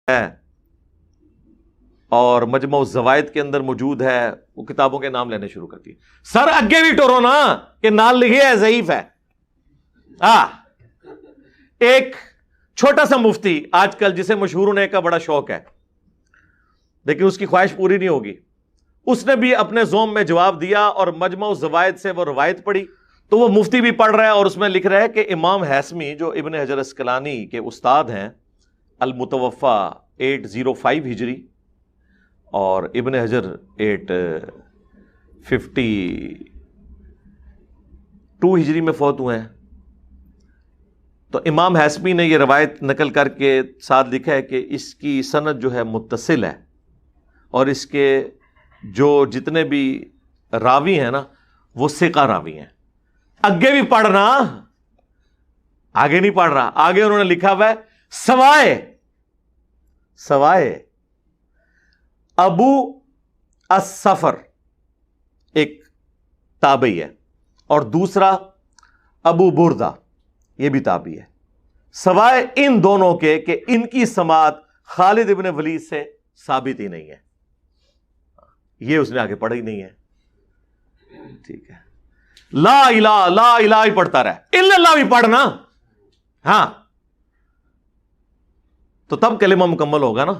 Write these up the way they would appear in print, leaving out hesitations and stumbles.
है और मजमू ज़वाइद के अंदर मौजूद है, वो किताबों के नाम लेने शुरू करती है। सर अगे भी टोरो ना कि नाल लिखे है ज़ईफ है। एक छोटा सा मुफ्ती आजकल जिसे मशहूर होने का बड़ा शौक है, लेकिन उसकी ख्वाहिश पूरी नहीं होगी, उसने भी अपने ज़ोम में जवाब दिया और मजमू ज़वाइद से वो रवायत पढ़ी। तो वो मुफ्ती भी पढ़ रहा है और उसमें लिख रहा है कि इमाम हैसमी जो इब्न हजर अस्कलानी के उस्ताद हैं, अल मुतवफ़ा 805 हिजरी और इब्न हजर 852 हिजरी में फौत हुए हैं। तो इमाम हैसमी ने यह रवायत नकल करके साथ लिखा है कि इसकी सनद जो है मुत्तसिल है और इसके जो जितने भी रावी हैं ना वो सिका रावी हैं। आगे भी पढ़ना, आगे नहीं पढ़ रहा, आगे उन्होंने लिखा हुआ है सवाए अबू अस-सफर एक ताबई है और दूसरा अबू बुर्दा ये भी ताबी है, सवाए इन दोनों के कि इनकी समात खालिद इब्न वलीद से साबित ही नहीं है। ये उसने आगे पढ़ा ही नहीं है। ठीक है, ला इला ही पढ़ता रहा, इल्लल्लाह भी पढ़ना। हां, तो तब कलिमा मुकम्मल होगा ना,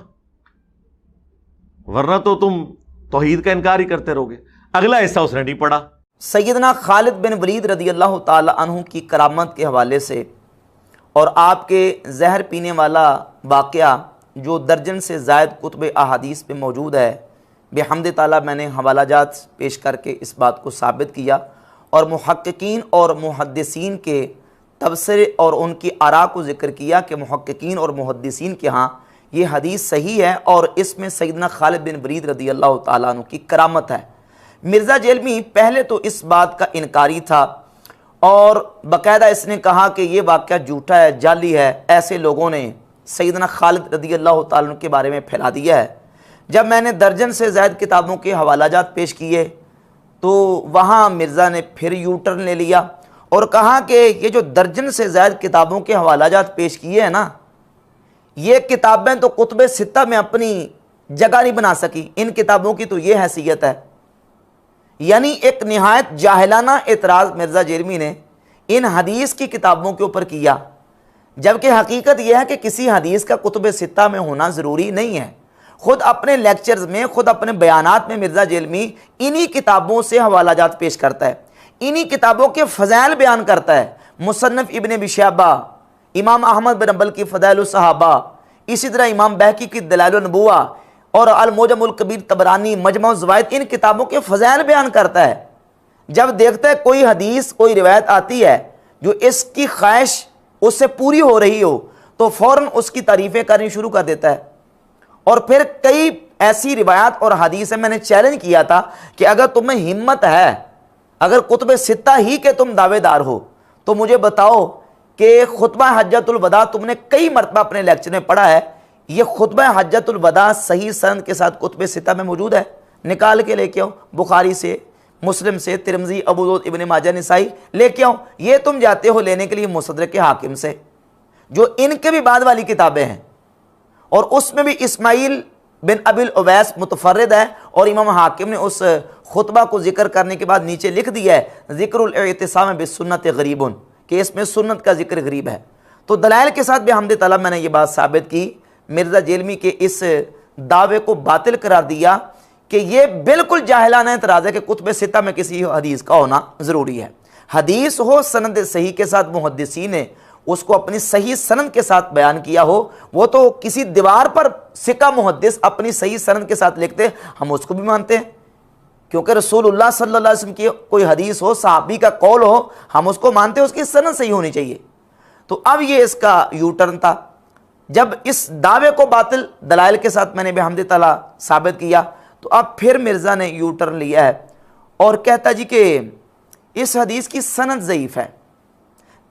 वरना तो तुम तौहीद का इनकार ही करते रहोगे। अगला हिस्सा उसने नहीं पढ़ा। सैयदना खालिद बिन वलीद रदियल्लाहु ताला अन्हु की करामत के हवाले से और आपके जहर पीने वाला वाक़या जो दर्जन से ज़ायद कुतुब अहादीस में मौजूद है, बेहम्द ताला मैंने हवालाजात पेश करके इस बात को साबित किया और मुहक्किकीन और मुहद्दिसीन के तबसरे और उनकी आरा को ज़िक्र किया कि मुहक्किकीन और मुहद्दिसीन के यहाँ ये हदीस सही है और इसमें सैयदना खालिद बिन वलीद रदियल्लाहु ताला अन्हु की करामत है। मिर्ज़ा जेलमी पहले तो इस बात का इनकारी था और बाकायदा इसने कहा कि ये वाक़या झूठा है, जाली है। ऐसे लोगों ने सैयदना खालिद रदियल्लाहु ताला अन्हु के बारे में फैला दिया है। जब मैंने दर्जन से ज़ायद किताबों के हवालाजात पेश किए तो वहाँ मिर्ज़ा ने फिर यू टर्न ले लिया और कहा कि ये जो दर्जन से ज़ायद किताबों के हवालाजात पेश किए हैं ना, ये किताबें तो कुतुब सित्ता में अपनी जगह नहीं बना सकी, इन किताबों की तो ये हैसियत है। यानी एक निहायत जाहिलाना एतराज़ मिर्ज़ा जेलमी ने इन हदीस की किताबों के ऊपर किया, जबकि हकीकत यह है कि किसी हदीस का कुतुब सित्ता में होना ज़रूरी नहीं है। ख़ुद अपने लेक्चर्स में, ख़ुद अपने बयानात में मिर्ज़ा जेलमी इन्हीं किताबों से हवालाजात पेश करता है, इन्हीं किताबों के फ़ज़ाइल बयान करता है। मुसन्नफ़ इब्न अबी शैबा, इमाम अहमद बिन हंबल की फ़ज़ाइलुस सहाबा, इसी तरह इमाम बहकी की दलाइलुन नबुव्वा और अल-मुअजमुल कबीर तबरानी, मजमू ज़वाइद, इन किताबों के फ़ज़ाइल बयान करता है। जब देखता है कोई हदीस, कोई रिवायत आती है जो इसकी ख्वाहिश उससे पूरी हो रही हो तो फ़ौरन उसकी तारीफ़ें करनी शुरू कर देता है। और फिर कई ऐसी रिवायात और हदीस है, मैंने चैलेंज किया था कि अगर तुम्हें हिम्मत है, अगर कुतुब सित्ता ही के तुम दावेदार हो तो मुझे बताओ कि खुतबा हज्जतुल वदा तुमने कई मरतबा अपने लेक्चर में पढ़ा है, ये खुतबा हज्जतुल वदा सही सनद के साथ कुतुब सित्ता में मौजूद है, निकाल के लेके आओ, बुखारी से, मुस्लिम से, तिरमिज़ी, अबू दाऊद, इब्न माजा, निसाई लेके आओ। ये तुम जाते हो लेने के लिए मुसद्दरक के हाकिम से, जो इनके भी बाद वाली किताबें हैं और उसमें भी इस्माइल बिन अबिल उवैस मुतफर्रिद है और इमाम हाकिम ने उस खुतबा को जिक्र करने के बाद नीचे लिख दिया है ज़िक्रुल इत्तिसाम बिस्सुन्नत गरीबुन, कि इसमें सुन्नत का जिक्र गरीब है। तो दलाइल के साथ बेहम्द ताला मैंने ये बात साबित की, मिर्ज़ा जेलमी के इस दावे को बातिल करार दिया कि ये बिल्कुल जाहिलाना एतराज़ है कि कुतुब सित्ता में किसी हदीस का होना ज़रूरी है। हदीस हो सनद सही के साथ, मुहद्दिसीन ने उसको अपनी सही सनद के साथ बयान किया हो, वो तो किसी दीवार पर सिक्का मुहद्दिस अपनी सही सनद के साथ लिखते, हम उसको भी मानते हैं, क्योंकि रसूलुल्लाह सल्लल्लाहु अलैहि वसल्लम की कोई हदीस हो, सहाबी का कौल हो, हम उसको मानते हैं, उसकी सनद सही होनी चाहिए। तो अब ये इसका यू टर्न था। जब इस दावे को बातिल दलाइल के साथ मैंने बेहम्द ताला साबित किया तो अब फिर मिर्ज़ा ने यू टर्न लिया है और कहता जी कि इस हदीस की सनद ज़ईफ़ है।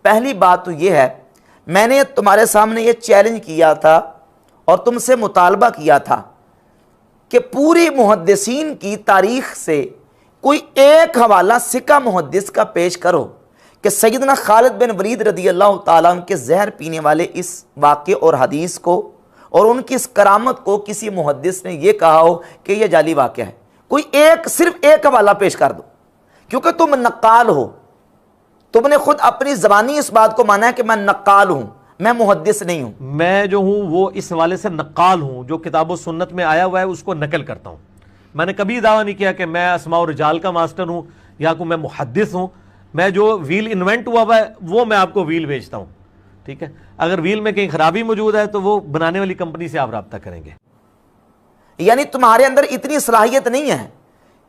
पहली बात तो ये है, मैंने तुम्हारे सामने ये चैलेंज किया था और तुमसे मुतालबा किया था कि पूरी मुहद्दिसीन की तारीख़ से कोई एक हवाला सिक्का मुहद्दिस का पेश करो कि सैयदना खालिद बिन वलीद रदियल्लाहु ताला अन्हु के जहर पीने वाले इस वाक़े और हदीस को और उनकी इस करामत को किसी मुहद्दिस ने यह कहा हो कि यह जाली वाक़या है, कोई एक, सिर्फ एक हवाला पेश कर दो, क्योंकि तुम नक्काल हो, तुमने खुद अपनी ज़बानी इस बात को माना है कि मैं नक्काल हूं, मैं मुहद्दिस नहीं हूं। मैं जो हूं वो इस हवाले से नक्काल हूं, जो किताब व सुन्नत में आया हुआ है उसको नकल करता हूं। मैंने कभी दावा नहीं किया कि मैं अस्मा और रिजाल का मास्टर हूं या को मैं मुहद्दिस हूं। मैं जो व्हील इन्वेंट हुआ हुआ है वो मैं आपको व्हील बेचता हूं, ठीक है। अगर व्हील में कहीं खराबी मौजूद है तो वो बनाने वाली कंपनी से आप रब्ता करेंगे। यानी तुम्हारे अंदर इतनी सलाहियत नहीं है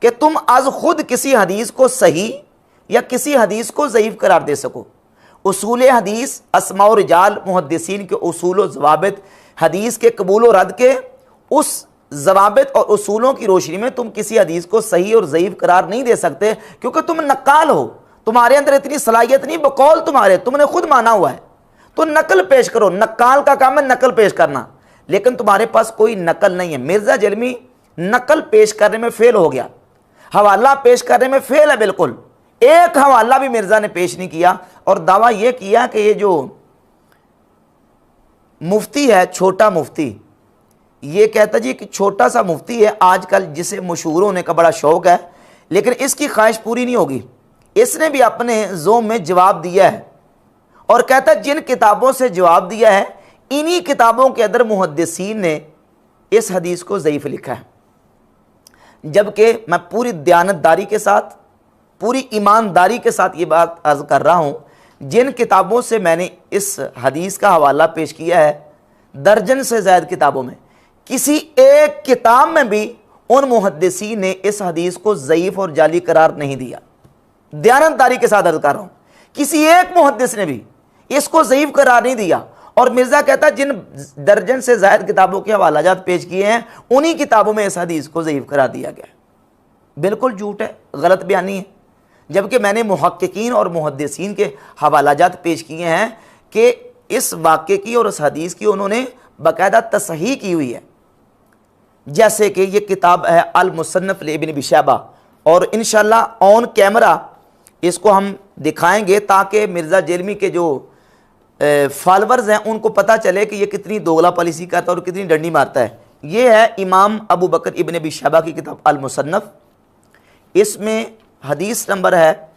कि तुम आज खुद किसी हदीस को सही या किसी हदीस को ज़ईफ़ करार दे सको। उसूल हदीस, अस्मा और रिजाल, मुहद्दिसीन के उसूल व ज़वाबित, हदीस के कबूल और रद्द के उस ज़वाबित और उसूलों की रोशनी में तुम किसी हदीस को सही और ज़ईफ़ करार नहीं दे सकते, क्योंकि तुम नक्काल हो, तुम्हारे अंदर इतनी सलाहियत नहीं। बकौल तुम्हारे, तुमने खुद माना हुआ है, तो नकल पेश करो। नक्काल का काम है नकल पेश करना, लेकिन तुम्हारे पास कोई नकल नहीं है। मिर्ज़ा जलमी नकल पेश करने में फेल हो गया, हवाला पेश करने में फेल है बिल्कुल। एक हवाला भी मिर्ज़ा ने पेश नहीं किया और दावा यह किया कि ये जो मुफ्ती है, छोटा मुफ्ती, ये कहता जी कि छोटा सा मुफ्ती है आजकल, जिसे मशहूर होने का बड़ा शौक़ है, लेकिन इसकी ख्वाहिश पूरी नहीं होगी। इसने भी अपने ज़ोम में जवाब दिया है और कहता है जिन किताबों से जवाब दिया है इन्हीं किताबों के अंदर मुहद्दिसीन ने इस हदीस को ज़ईफ़ लिखा है। जबकि मैं पूरी दयानतदारी के साथ, पूरी ईमानदारी के साथ ये बात अर्ज़ कर रहा हूँ, जिन किताबों से मैंने इस हदीस का हवाला पेश किया है, दर्जन से ज़्यादा किताबों में, किसी एक किताब में भी उन मुहद्दिसीन ने इस हदीस को ज़ईफ़ और जाली करार नहीं दिया। दयानतदारी के साथ अर्ज़ कर रहा हूँ, किसी एक मुहद्दिस ने भी इसको ज़ईफ़ करार नहीं दिया। और मिर्ज़ा कहता है जिन दर्जन से ज़ायद किताबों के हवालाजात पेश किए हैं उन्हीं किताबों में इस हदीस को ज़ईफ़ करार दिया गया। बिल्कुल झूठ है, गलत बयानी है। जबकि मैंने मुहक्किकीन और मुहद्दिसीन के हवालाजात पेश किए हैं कि इस वाक़े की और इस हदीस की उन्होंने बाकायदा तसहीह की हुई है। जैसे कि ये किताब है अल मुसन्नफ़ लिब्न अबी शैबा, और इंशाअल्लाह ऑन कैमरा इसको हम दिखाएंगे ताकि मिर्ज़ा जलमी के जो फॉलोअर्स हैं उनको पता चले कि ये कितनी दोगला पॉलिसी करता है और कितनी डंडी मारता है। ये है इमाम अबू बकर इब्न अबी शैबा की किताब अल मुसन्नफ़। इसमें हदीस नंबर है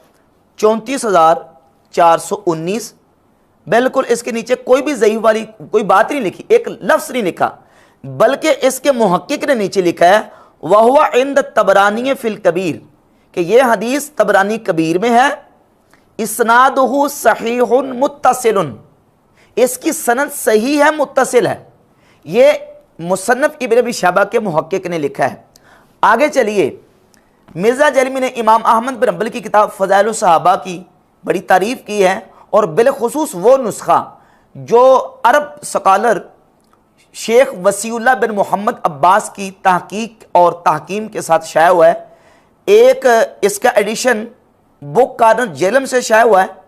34,419। बिल्कुल इसके नीचे कोई भी ज़ईफ़ वाली कोई बात नहीं लिखी, एक लफ्ज़ नहीं लिखा, बल्कि इसके मुहक्किक ने नीचे लिखा है वहुवा इंद तबरानी फिल कबीर, कि ये हदीस तबरानी कबीर में है। इस्नादुहु सहीहुन मुत्तसिलुन, इसकी सनद सही है, मुत्तसिल है। ये मुसन्नफ़ इब्न अबी शैबा के मुहक्किक ने लिखा है। आगे चलिए, मिर्ज़ा जलमी ने इमाम अहमद बिन हंबल की किताब फ़ज़ाइल सहाबा की बड़ी तारीफ़ की है, और बिलखुसूस वो नुस्खा जो अरब स्कॉलर शेख वसीउल्लाह बिन मोहम्मद अब्बास की तहकीक और तहकीम के साथ शाया हुआ है। एक इसका एडिशन बुक कार्नर जेलम से शाया हुआ है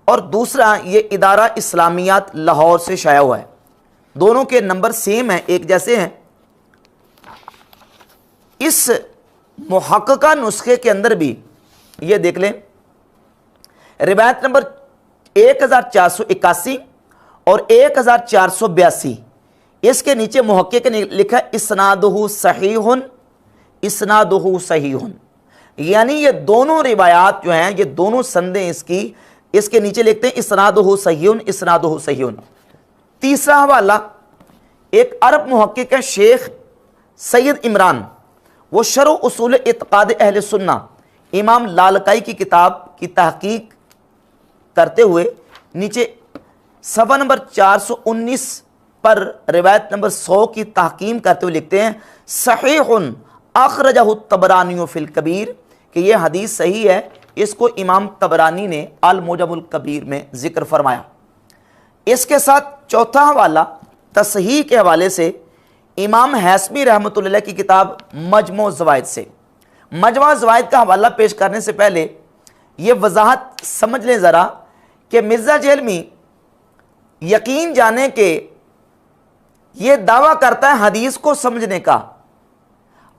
और दूसरा ये इदारा इस्लामियात लाहौर से शाया हुआ है। दोनों के नंबर सेम हैं, एक जैसे हैं। इस मुहक्का नुस्खे के अंदर भी ये देख लें, रिवायत नंबर 1481 और 1482, इसके नीचे मुहक्किक ने लिखा इस्नादुहु सहीहुन, इस्नादुहु सहीहुन, यानी ये दोनों रिवायात जो हैं, ये दोनों संदें इसके नीचे लिखते हैं इस्नादुहु सहीहुन, इस्नादुहु सहीहुन। तीसरा हवाला एक अरब मुहक्किक है शेख सैयद इमरान, वो शरह उसूल इत्क़ाद अहले सुन्ना इमाम लालकाई की किताब की तहकीक करते हुए नीचे सफ़ा नंबर 419 पर रिवायत नंबर 100 की तहकीम करते हुए लिखते हैं सहीहुन अखरजहु तबरानी फिल कबीर, कि यह हदीस सही है, इसको इमाम तबरानी ने अल मुजमुल कबीर में जिक्र फरमाया। इसके साथ चौथा हवाला तसहीह के हवाले से इमाम हैसमी रहमतुल्लाह की किताब मजमू ज़वाइद से। मजमू ज़वाइद का हवाला पेश करने से पहले ये वजाहत समझ लें ज़रा कि मिर्ज़ा जलमी यकीन जाने के ये दावा करता है हदीस को समझने का,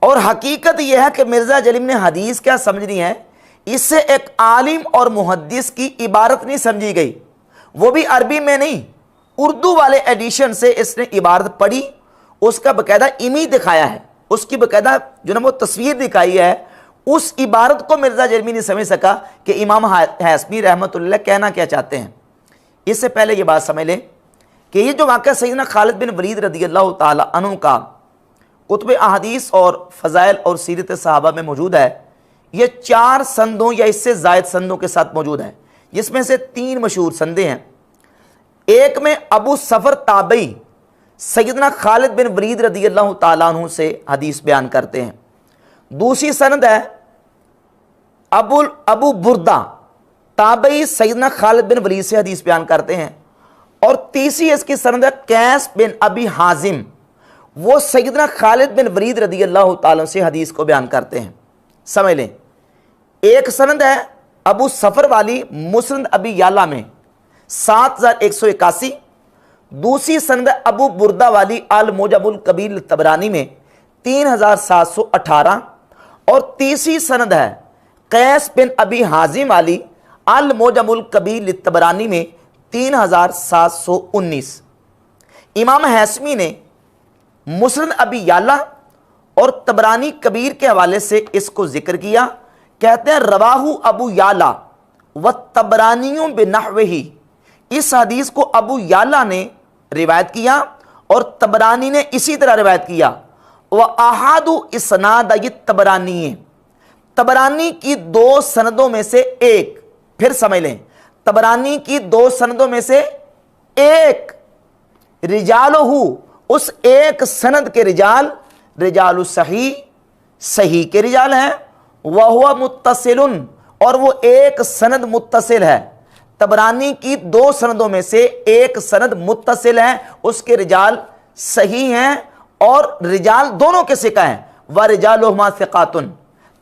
और हकीकत यह है कि मिर्ज़ा जलमी ने हदीस क्या समझनी है, इससे एक आलिम और मुहद्दिस की इबारत नहीं समझी गई, वो भी अरबी में नहीं, उर्दू वाले एडिशन से इसने इबारत पढ़ी उसका बकायदा इमेज दिखाया है, उसकी बकायदा जो ना वो तस्वीर दिखाई है, उस इबारत को मिर्ज़ा जरमी नहीं समझ सका कि इमाम हाशमी रहमतुल्लाह कहना क्या चाहते हैं। इससे पहले ये बात समझ लें कि ये जो वाक़या सैयदना खालिद बिन वलीद रज़ियल्लाहु ताला अन्हु का कुतुब अहादीस और फ़ज़ाइल और सीरत सहाबा में मौजूद है, ये 4 संदों या इससे ज़ायद संदों के साथ मौजूद है, जिसमें से 3 मशहूर संदे हैं। एक में अबू सफ़र ताबई सैयदना खालिद बिन वलीद रज़ियल्लाहु ताला अन्हु से हदीस बयान करते हैं। दूसरी सनद है अबू बुर्दा ताबई सैयदना खालिद बिन वलीद से हदीस बयान करते हैं। और तीसरी इसकी सनद है कैस बिन अबी हाजिम, वो सैयदना खालिद बिन वलीद रज़ियल्लाहु ताला से हदीस को बयान करते हैं। समझ लें, एक सनद है अबू सफ़र वाली मुस्नद अबी याला में 7181, दूसरी सनद अबू बुर्दा वाली अल मुजमुल कबीर तबरानी में 3718, और तीसरी सनद है कैस बिन अबी हाजिम वाली अल मुजमुल कबीर तबरानी में 3719। इमाम हाशमी ने मुस्नद अबी याला और तबरानी कबीर के हवाले से इसको जिक्र किया। कहते हैं रवाहू अबू याला व तबरानियों बिनहविही, इस हदीस को अबू याला ने रिवायत किया और तबरानी ने इसी तरह रिवायत किया। व अहादु इसनाद तबरानी, तबरानी की 2 सनदों में से एक, फिर समझ लें, तबरानी की 2 सनदों में से एक, रिजालहू, उस एक सनद के रिजाल रिजालु सही, सही के रिजाल हैं, वह हुआ मुत्तसिलुन, और वो एक सनद मुत्तसिल है। तबरानी की 2 सनदों में से एक सनद मुत्तसिल है, उसके रिजाल सही हैं और रिजाल दोनों के सिका हैं। व रिजालुहुमा सिकातुन,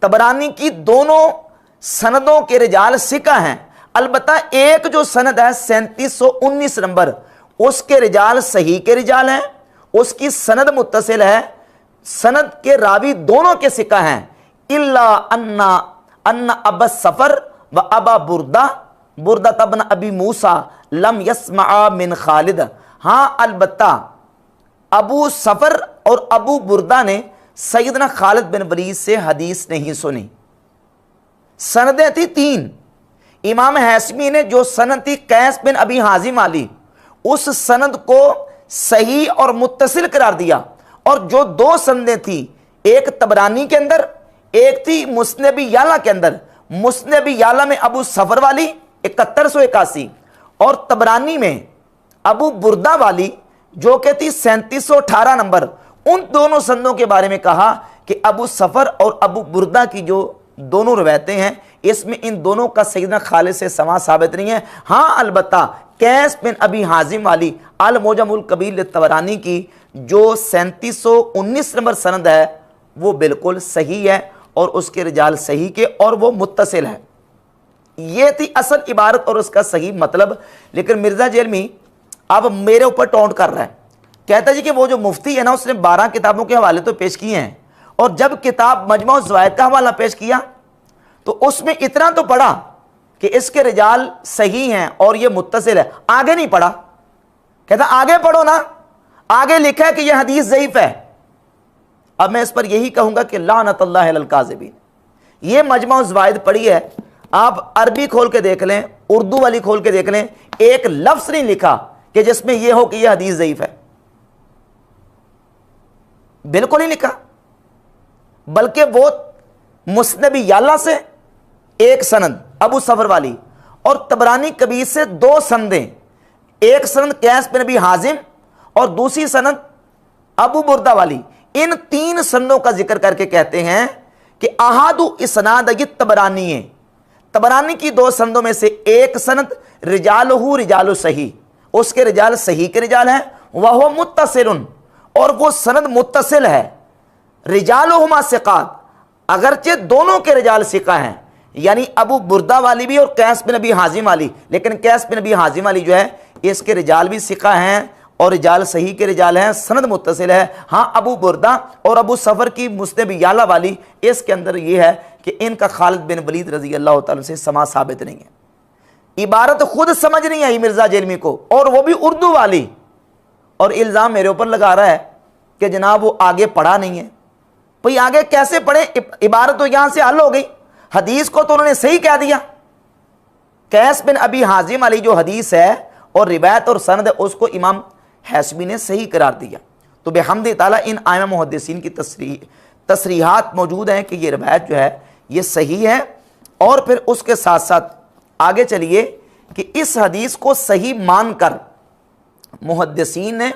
तबरानी की दोनों सनदों के रिजाल सिका हैं। अलबत्ता एक जो सनद है 3719 नंबर, उसके रिजाल सही के रिजाल हैं, उसकी सनद मुत्तसिल है, सनद के रावी दोनों के सिका हैं। इल्ला अन्ना अबा सफर व अबा बुर्दा तबन अबी मूसा लम यस्मा मिन खालिद, हाँ अलबत्ता अबू सफर और अबू बुर्दा ने सैयदना खालिद बिन वलीद से हदीस नहीं सुनी। सनदें थी 3। इमाम हाशमी ने जो सनद थी कैस बिन अबी हाजिम वाली, उस सनद को सही और मुत्तसिल करार दिया, और जो 2 सनदें थी, एक तबरानी के अंदर, एक थी मुस्नद याला के अंदर। मुस्नद याला में अबू सफर वाली 7181 और तबरानी में अबू बुर्दा वाली जो कि थी 3718 नंबर। उन दोनों संदों के बारे में कहा कि अबू सफर और अबू बुर्दा की जो दोनों रवायतें हैं, इसमें इन दोनों का सैयदना खालिद से समा साबित नहीं है। हाँ अलबत्ता कैस बिन अबी हाजिम वाली अल मुजमुल कबीर तबरानी की जो 3719 नंबर सनद है, वो बिल्कुल सही है और उसके रिजाल सही के, और वो मुत्तसिल है। ये थी असल इबारत और उसका सही मतलब। लेकिन मिर्ज़ा जरमी अब मेरे ऊपर टॉन्ट कर रहा है, कहता जी कि वो जो मुफ्ती है ना, उसने 12 किताबों के हवाले तो पेश किए हैं, और जब किताब मजमू ज़वाइद का हवाला पेश किया तो उसमें इतना तो पढ़ा कि इसके रिजाल सही हैं और ये मुत्तसिल है, आगे नहीं पढ़ा। कहता आगे पढ़ो ना, आगे लिखा है कि यह हदीस ज़ईफ है। अब मैं इस पर यही कहूंगा कि लानतुल्लाहि अलल काज़िबीन। ये मजमू ज़वाइद पढ़ी है, आप अरबी खोल के देख लें, उर्दू वाली खोल के देख लें, एक लफ्ज़ नहीं लिखा कि जिसमें यह हो कि यह हदीस ज़ईफ है, बिल्कुल नहीं लिखा। बल्कि वो मुस्नद याला से एक सनद अबू सफर वाली और तबरानी कबीर से 2 सनदें, एक सनद कैस बिन अबी हाजिम और दूसरी सनद अबू बुर्दा वाली, इन 3 सनदों का जिक्र करके कहते हैं कि अहादु इसनाद तबरानी है। तबरानी की 2 सनदों में से एक सनद रिजालहू रिजालु सही, उसके रिजाल सही के रिजाल हैं, वह मुत्तसिलुन, और वो सनद मुत्तसिल है। रिजालुहुमा सिकात, अगरचे दोनों के रिजाल सिका हैं, यानी अबू बुर्दा वाली भी और कैस बिन अबी हाजिम वाली। लेकिन कैस बिन अबी हाजिम वाली जो है, इसके रिजाल भी सिका हैं और रिजाल सही के रिजाल हैं, सनद मुत्तसिल है। हाँ अबू बुर्दा और अबू सफ़र की मुस्नद याला वाली, इसके अंदर यह है कि इनका खालिद बिन वलीद रज़ी अल्लाह तआला से समा साबित नहीं है। इबारत खुद समझ नहीं आई मिर्ज़ा जरमी को, और वो भी उर्दू वाली, और इल्ज़ाम मेरे ऊपर लगा रहा है कि जनाब वो आगे पढ़ा नहीं है। भाई आगे कैसे पढ़े, इबारत तो यहां से हल हो गई, हदीस को तो उन्होंने सही कह दिया। कैस बिन अबी हाजिम वाली जो हदीस है और रिवायत और सनद है उसको इमाम हैशमी ने सही करार दिया। तो बेहम्द ताला इन आइमा मुहद्दिसीन की तसरीहात मौजूद हैं कि ये रिवायत जो है ये सही है। और फिर उसके साथ साथ आगे चलिए कि इस हदीस को सही मानकर मुहद्दिसीन ने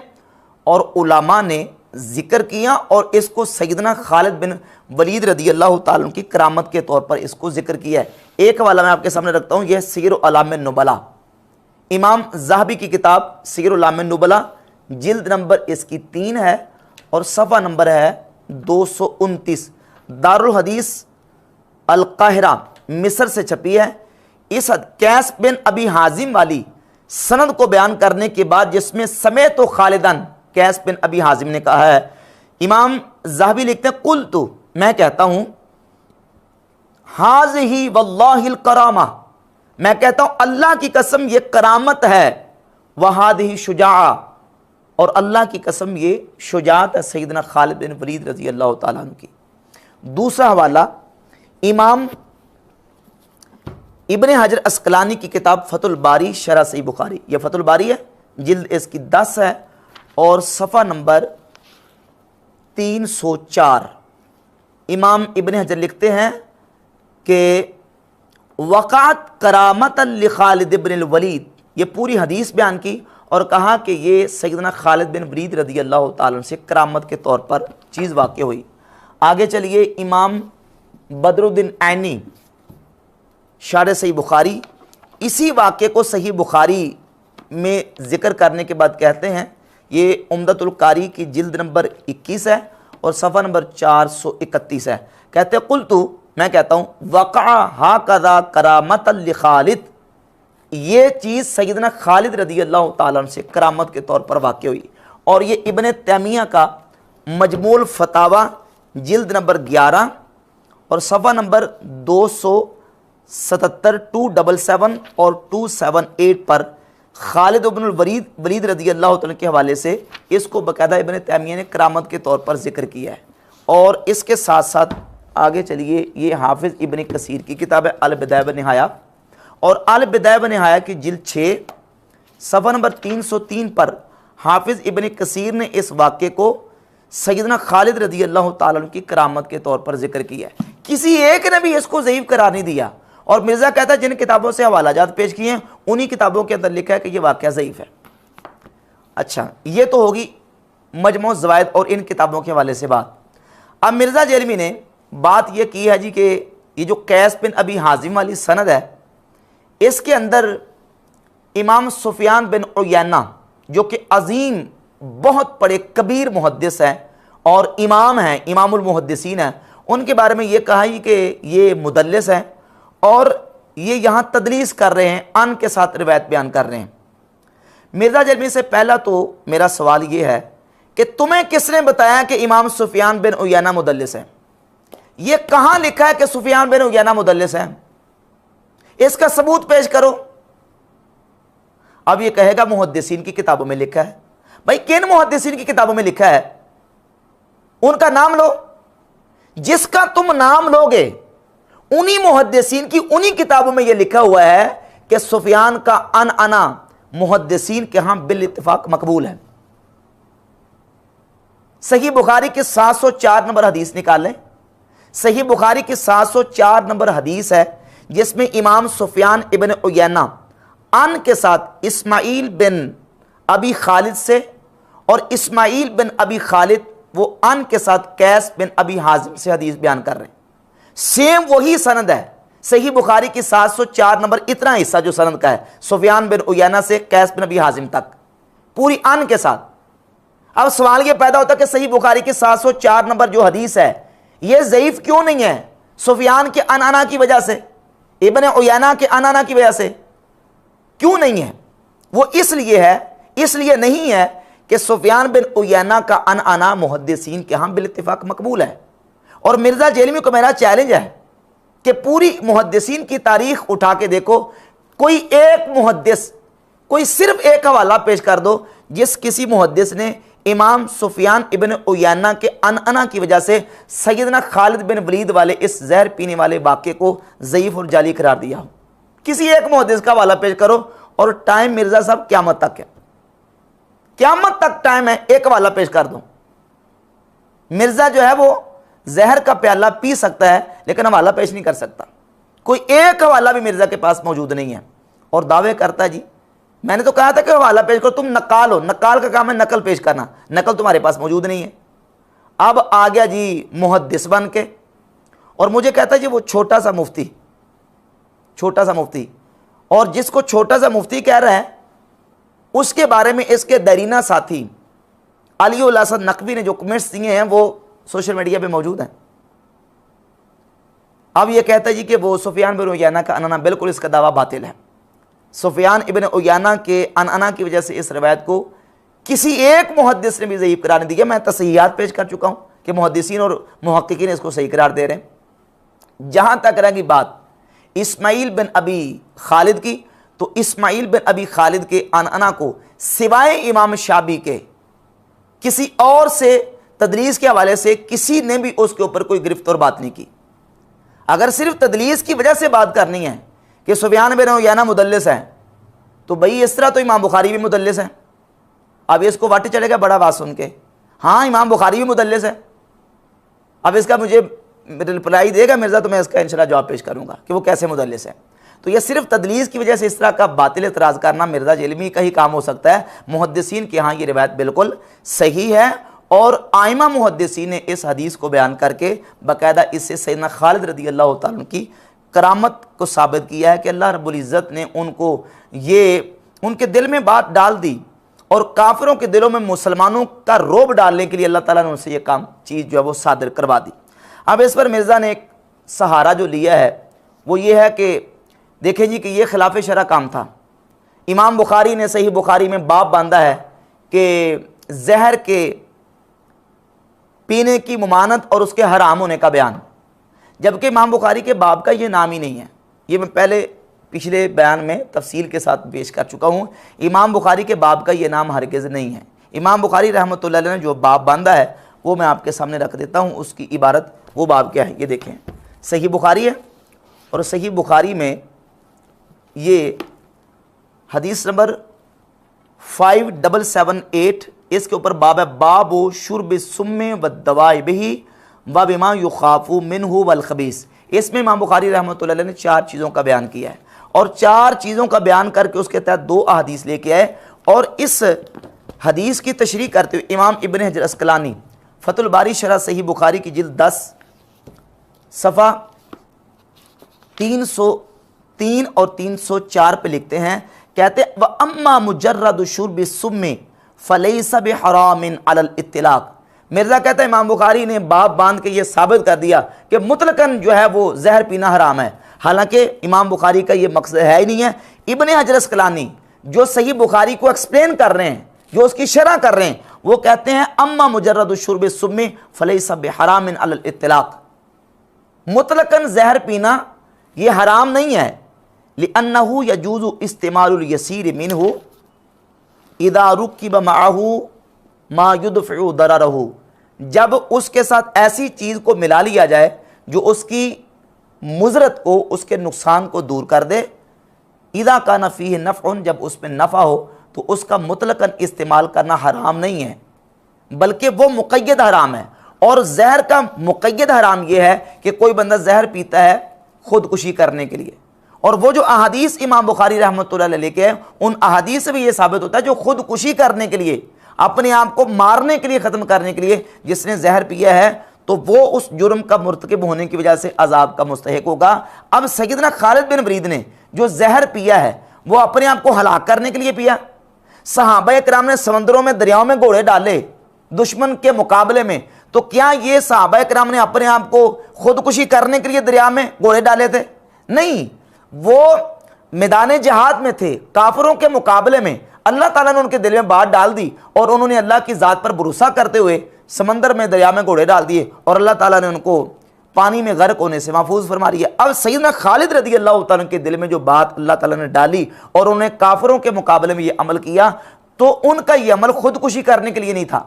और उलमा ने जिक्र किया और इसको सैयदना खालिद बिन वलीद रदी अल्लाह ताला की करामत के तौर पर इसको जिक्र किया है। एक हवाला मैं आपके सामने रखता हूँ, यह सीर अलाम नुबला, इमाम ज़हाबी की किताब सीर अलाम नुबला, जिल्द नंबर इसकी 3 है और सफ़ा नंबर है 229, दारुल हदीस अल काहिरा मिस्र से छपी है। इस कैस बिन अबी हाजिम वाली सनद को बयान करने के बाद जिसमें समय तो खालिदन कैस बिन अबी हाजिम ने कहा है, इमाम ज़हाबी लिखते हैं कुल तो मैं कहता हूं हाज़िही वल्लाहिल करामा, मैं कहता हूं अल्लाह की कसम ये करामत है, वहादिही शुजाआ, और अल्लाह की कसम ये शुजात है सैयदना खालिद बिन वलीद रज़ी अल्लाह ताला अन्हु की। दूसरा हवाला इमाम इब्ने हजर अस्कलानी की किताब फतुल बारी शरह सही बुखारी, यह फतुल बारी है, जिल्द इसकी 10 है और सफ़ा नंबर 304। इमाम इब्ने हजर लिखते हैं कि वक़ात करामत लि खालिद बिन वलीद, ये पूरी हदीस बयान की और कहा कि ये सैयदना खालिद बिन वलीद रज़ी अल्लाह ताला से करामत के तौर पर चीज़ वाक़ हुई। आगे चलिए इमाम बदरुद्दीन ऐनी शारे सही बुखारी इसी वाक़े को सही बुखारी में ज़िक्र करने के बाद कहते हैं, ये उम्दतुल कारी की जिल्द नंबर 21 है और सफ़ा नंबर 431 है। कहते हैं कुल तो मैं कहता हूँ वक़ा हा कदा करामत लि खालिद, ये चीज़ सैयदना खालिद रज़ी अल्लाह ताला अन्हु से करामत के तौर पर वाक़ हुई। और ये इब्ने तैमिया का मजमूल फतावा जिल्द नंबर 11 और सफ़ा नंबर 277, 277 और 278 पर खालिद बिन वलीद रज़ी अल्लाह ताला के हवाले से इसको बाकायदा इब्ने तैमिया ने करामत के तौर पर जिक्र किया है। और इसके साथ साथ आगे चलिए, ये हाफिज़ इब्ने कसीर की किताब है अल बिदाया व निहाया, और अल बिदाया व निहाया की जिल्द 6 सफ़ा नंबर 303 पर हाफिज़ इब्ने कसीर ने इस वाक़े को सैयदना खालिद रज़ी अल्लाह ताला अन्हु की करामत के तौर पर जिक्र किया है। किसी एक ने भी इसको ज़ईफ़ करार नहीं दिया। और मिर्ज़ा कहता है जिन किताबों से हवालाजात पेश किए हैं उन्हीं किताबों के अंदर लिखा है कि यह वाक़या ज़ईफ़ है। अच्छा, ये तो होगी मजमू ज़वाइद और इन किताबों के हवाले से बात। अब मिर्ज़ा जेलमी ने बात यह की है जी कि ये जो कैस बिन अबी हाजिम वाली सनद है इसके अंदर इमाम सुफियान बिन उयैना जो कि अजीम बहुत बड़े कबीर मुहद्दिस हैं और इमाम हैं, इमामुल मुहद्दिसीन हैं, उनके बारे में ये कहा ही कि ये मुदल्लिस हैं और ये यहाँ तदलीस कर रहे हैं, अन के साथ रिवायत बयान कर रहे हैं। मिर्ज़ा जलमी से पहला तो मेरा सवाल ये है कि तुम्हें किसने बताया कि इमाम सुफियान बिन उयैना मुदल्लिस हैं? ये कहाँ लिखा है कि सुफियान बिन उयैना मुदल्लिस हैं? इसका सबूत पेश करो। अब ये कहेगा मुहद्दिसीन की किताबों में लिखा है। भाई किन मुहद्दिसीन की किताबों में लिखा है? उनका नाम लो। जिसका तुम नाम लोगे उन्हीं मुहद्दिसीन की उन्हीं किताबों में यह लिखा हुआ है कि सुफियान का अना मुहद्दिसीन के यहां बिल इत्तिफाक मकबूल है। सही बुखारी की 704 नंबर हदीस निकाल लें। सही बुखारी की 704 नंबर हदीस है जिसमें इमाम सुफियान इब्न उयैना अन के साथ इस्माइल बिन अबी खालिद से और इस्माइल बिन अबी खालिद वो अन के साथ कैस बिन अबी हाजिम से हदीस बयान कर रहे हैं। सेम वही सनद है सही बुखारी की 704 नंबर, इतना हिस्सा जो सनद का है सुफियान बिन उयैना से कैस बिन अबी हाजिम तक पूरी अन के साथ। अब सवाल यह पैदा होता है कि सही बुखारी की 704 नंबर जो हदीस है यह ज़ईफ़ क्यों नहीं है? सुफियान के अनाना की वजह से, इब्न उयैना के अनाना की वजह से क्यों नहीं है? वो इसलिए नहीं है कि सुफियान बिन उयैना का अना मुहद्दिसीन के यहाँ बिल इत्तिफाक मकबूल है। और मिर्ज़ा जेलमी को मेरा चैलेंज है कि पूरी मुहद्दिसीन की तारीख उठा के देखो, कोई एक मुहद्दिस, कोई सिर्फ एक हवाला पेश कर दो जिस किसी मुहद्दिस ने इमाम सुफियान इब्न उयैना के अनअना की वजह से सैयदना खालिद बिन वलीद वाले इस जहर पीने वाले वाक़े को ज़ईफ़ और जाली करार दिया हो। किसी एक मुहद्दिस का हवाला पेश करो और टाइम मिर्ज़ा साहब क़यामत तक है, क़यामत तक टाइम है, एक हवाला पेश कर दो। मिर्ज़ा जो है वो जहर का प्याला पी सकता है लेकिन हवाला पेश नहीं कर सकता। कोई एक हवाला भी मिर्ज़ा के पास मौजूद नहीं है और दावे करता है जी मैंने तो कहा था कि हवाला पेश करो, तुम नकाल हो, नकाल का काम है नकल पेश करना, नकल तुम्हारे पास मौजूद नहीं है। अब आ गया जी मुहद्दिस बन के और मुझे कहता है जी वो छोटा सा मुफ्ती, छोटा सा मुफ्ती, और जिसको छोटा सा मुफ्ती कह रहा है उसके बारे में इसके दरीना साथी अली उल असद नकवी ने जो कमेंट्स दिए हैं वो सोशल मीडिया पे मौजूद हैं। अब ये कहता है जी कि वो सुफियान बिन उयैना का अनअना, बिल्कुल इसका दावा बातिल है। सुफियान इब्न उयैना के अनअना की वजह से इस रवायत को किसी एक मुहद्दिस ने भी ज़ईफ़ करार नहीं दिया। मैं तसहीहात पेश कर चुका हूँ कि मुहद्दिसीन और मुहक्किकीन इसको सही करार दे रहे हैं। जहाँ तक रहेगी बात इस्माइल बिन अबी खालिद की, तो इस्माइल बिन अबी खालिद के अनअना को सिवाय इमाम शाबी के किसी और से तदलीस के हवाले से किसी ने भी उसके ऊपर कोई गिरफ्त और बात नहीं की। अगर सिर्फ तदलीस की वजह से बात करनी है कि सुफियान बिन उयैना मुदल्लिस है, तो भाई इस तरह तो इमाम बुखारी भी मुदल्लिस है। अब इसको वाटे चलेगा बड़ा बात सुन के, हाँ इमाम बुखारी भी मुदल्लिस है। अब इसका मुझे रिप्लाई देगा मिर्ज़ा तो मैं इसका इंशाल्लाह जवाब पेश करूँगा कि वो कैसे मुदल्लिस है। तो ये सिर्फ तदलीस की वजह से इस तरह का बातिल एतराज़ करना मिर्ज़ा जेलमी का ही काम हो सकता है। मुहद्दिसीन के यहाँ ये रिवायत बिल्कुल सही है और आइमा मुहद्दिसीन ने इस हदीस को बयान करके बाकायदा इससे सैयदना खालिद रज़ी अल्लाह तआला अन्हु की करामत को साबित किया है कि अल्लाह रब्बुल इज़्ज़त ने उनको ये उनके दिल में बात डाल दी और काफिरों के दिलों में मुसलमानों का रोब डालने के लिए अल्लाह ताला ने उनसे ये काम चीज़ जो है वो सादिर करवा दी। अब इस पर मिर्ज़ा ने एक सहारा जो लिया है वो ये है कि देखें जी कि ये खिलाफ शरअ काम था। इमाम बुखारी ने सही बुखारी में बाब बांधा है कि जहर के पीने की मुमानत और उसके हराम होने का बयान, जबकि इमाम बुखारी के बाब का ये नाम ही नहीं है। ये मैं पहले पिछले बयान में तफसील के साथ पेश कर चुका हूँ। इमाम बुखारी के बाब का ये नाम हरगिज़ नहीं है। इमाम बुखारी रहमतुल्लाह अलैह ने जो बाब बांधा है वो मैं आपके सामने रख देता हूँ। उसकी इबारत वो बाब क्या है ये देखें। सही बुखारी है और सही बुखारी में ये हदीस नंबर 5778 इसके ऊपर बाब है, बाबो शुर्ब सुम्मे व दवाए बिही व बिमा युखाफू मिनहु वल खबीस। इसमें इमाम बुखारी रहमतुल्लाह अलैह ने 4 चीज़ों का बयान किया है और 4 चीज़ों का बयान करके उसके तहत 2 अहादीस लेके आए और इस हदीस की तशरीह करते हुए इमाम इब्न हजर अस्कलानी फतुल बारी शरह सही बुखारी की जिल्द 10 सफ़ा 303 और 304 पे लिखते हैं, कहते व अम्मा मुजर्रद शुर्ब सुम्मे फलैसा बिहरामिन अलल इत्तिलाक। मिर्ज़ा कहता है इमाम बुखारी ने बाब बांध के ये साबित कर दिया कि मुतलकन जो है वो जहर पीना हराम है, हालांकि इमाम बुखारी का ये मकसद है ही नहीं है। इब्न हजर अस्कलानी जो सही बुखारी को एक्सप्लेन कर रहे हैं, जो उसकी शरह कर रहे हैं, वो कहते हैं अम्मा मुजर्रद शुर्ब सुम्मे फलैसा बिहरामिन अलल इत्तिलाक, मुतलकन जहर पीना ये हराम नहीं है। लिअन्नहु यजूज़ु इस्तेमालुल यसीर मिनहु इदा रुकिब मअहु मा युदफ़उ दररहु, जब उसके साथ ऐसी चीज़ को मिला लिया जाए जो उसकी मुज़रत को, उसके नुकसान को दूर कर दे। इदा कान फ़ीह नफ़उन, जब उसमें नफ़ा हो तो उसका मुतलकन इस्तेमाल करना हराम नहीं है बल्कि वो मुक़य्यद हराम है। और जहर का मुक़य्यद हराम ये है कि कोई बंदा जहर पीता है ख़ुदकुशी करने के लिए, और वो जो अहादीस इमाम बुखारी रहमतुल्लाह अलैह लेके हैं उन अहादीस से भी ये साबित होता है जो खुदकुशी करने के लिए, अपने आप को मारने के लिए, ख़त्म करने के लिए जिसने जहर पिया है तो वो उस जुर्म का मुर्तकिब होने की वजह से अजाब का मुस्तहिक होगा। अब सैयदना खालिद बिन वलीद ने जो जहर पिया है वो अपने आप को हलाक करने के लिए पिया। सहाबा किराम ने समंदरों में, दरियाओं में घोड़े डाले दुश्मन के मुकाबले में, तो क्या ये सहाबा किराम ने अपने आप को खुदकुशी करने के लिए दरिया में घोड़े डाले थे? नहीं, वो मैदान जहाद में थे, काफिरों के मुकाबले में। अल्लाह ताला ने उनके दिल में बात डाल दी और उन्होंने अल्लाह की ज़ात पर भरोसा करते हुए समंदर में, दरिया में घोड़े डाल दिए और अल्लाह ताला ने उनको पानी में गर्क होने से महफूज फरमा रही है। अब सैयदना खालिद रज़ी अल्लाह तआला के दिल में जो बात अल्लाह ताला ने डाली और उन्होंने काफिरों के मुकाबले में ये अमल किया, तो उनका यह अमल खुदकुशी करने के लिए नहीं था,